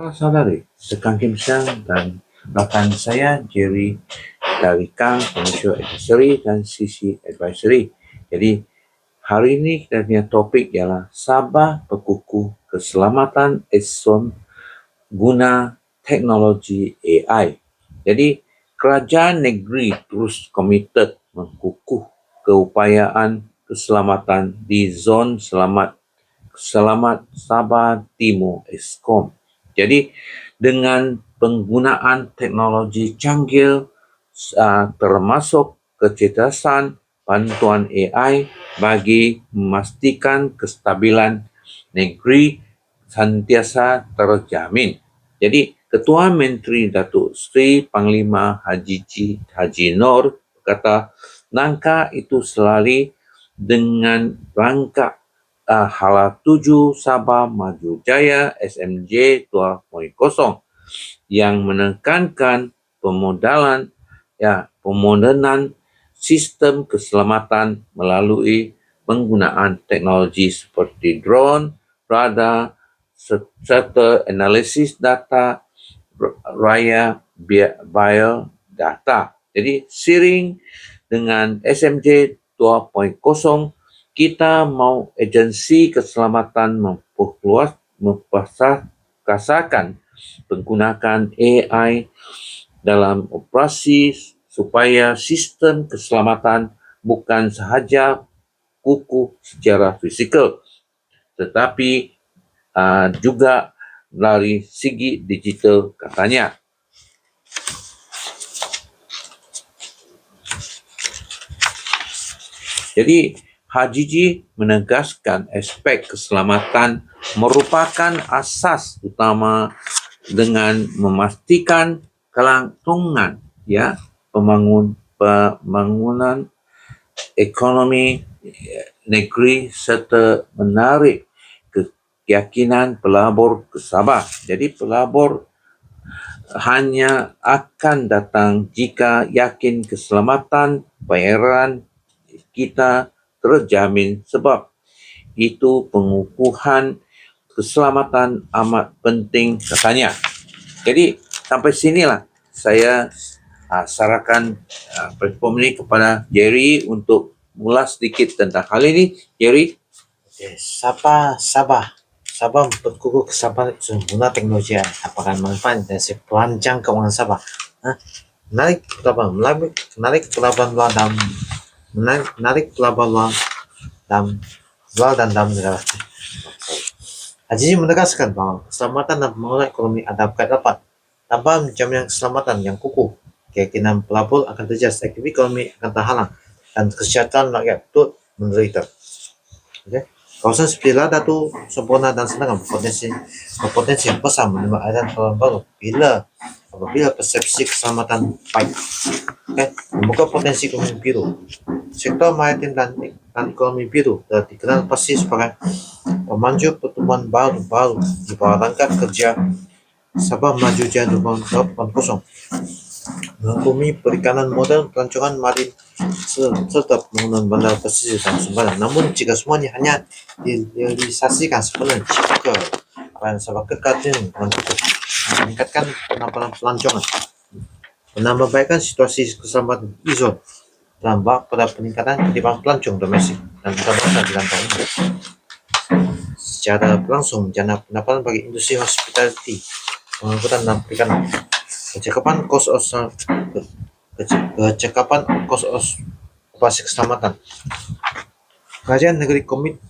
Saudari, Sekang Kim Siang dan rakan saya Jerry dari Kang Commercial Advisory dan CC Advisory. Jadi hari ini kita punya topik ialah Sabah berkukuh keselamatan Exxon guna teknologi AI. Jadi kerajaan negeri terus komited mengkukuh keupayaan keselamatan di zon selamat Sabah Timur Eskom. Jadi dengan penggunaan teknologi canggih termasuk kecerdasan bantuan AI bagi memastikan kestabilan negeri sentiasa terjamin. Jadi Ketua Menteri Datuk Seri Panglima Haji Nur berkata langkah itu selalu dengan rangka Hala 7 Sabah Maju Jaya SMJ 2.0 yang menekankan pemodenan sistem keselamatan melalui penggunaan teknologi seperti drone, radar, serta analisis data raya biodata. Jadi seiring dengan SMJ 2.0, kita mau agensi keselamatan memperkasakan penggunaan AI dalam operasi supaya sistem keselamatan bukan sahaja kukuh secara fizikal, tetapi juga dari segi digital katanya. Jadi Haji Ji menegaskan aspek keselamatan merupakan asas utama dengan memastikan kelangsungan pembangunan ekonomi negeri serta menarik keyakinan pelabur ke Sabah. Jadi pelabur hanya akan datang jika yakin keselamatan bayaran kita terjamin, sebab itu pengukuhan keselamatan amat penting katanya. Jadi sampai sinilah saya sarankan platform ini kepada Jerry untuk mengulas sedikit tentang hal ini. Jerry. Sabah berkukuh kesabaran guna teknologi apakah manfaat dari perancang keuangan Sabah. Menarik pelabuhan luar dan dalam negara. Haji menegaskan bahwa keselamatan dan pembangunan ekonomi ada kait rapat. Tanpa menjamin keselamatan yang kukuh, keyakinan pelabur akan terjejas, aktivitas ekonomi akan terhalang, dan kesejahteraan rakyat turut menderita. Kawasan seperti Lada itu sempurna dan senang berpotensi yang besar menerima aliran kawasan baru apabila persepsi keselamatan baik. Membuka potensi ekonomi biru. Sektor maritim dan ekonomi biru dikenal pasti sebagai pemanju pertumbuhan baru di bawah rangka kerja Sabah Maju Jaya 2.0, menghukumi perikanan modern, pelancongan marin, serta pembangunan bandar pesisir dan sumber. Namun jika semuanya hanya direalisasikan sepenuhnya, jika Sabah kekal dengan cukup meningkatkan penampilan pelancongan, menambahkan situasi keselamatan izon, dampak pada peningkatan ketimbang pelancong domestik dan antarabangsa di rantau ini. Secara langsung menjana pendapatan bagi industri hospitality, pengangkutan dan perikanan. Kecakapan kos operasi keselamatan. Kerajaan negeri komitmen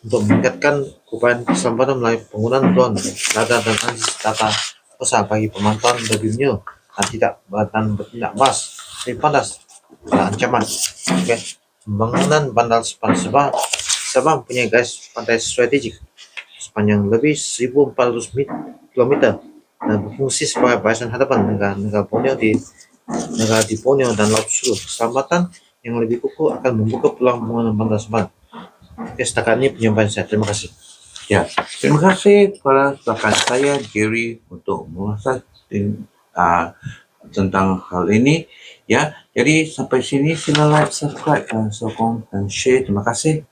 untuk meningkatkan upaya keselamatan melalui penggunaan drone, radar dan analisis data usaha bagi pemantauan lebih menyeluruh dan bertindak bebas lebih panas pada ancaman. Pembangunan bandar Sabah mempunyai garis pantai strategik sepanjang lebih 1.400 km dan berfungsi sebagai barisan hadapan negara di Borneo dan Laut Sulu. Keselamatan yang lebih kukuh akan membuka peluang pembangunan bandar Sabah. Setakat ini penyampaian saya. Terima kasih. Ya, terima kasih kepada rakan saya Jerry untuk mengulas tentang hal ini. Ya, jadi sampai sini sila like, subscribe dan sokong dan share. Terima kasih.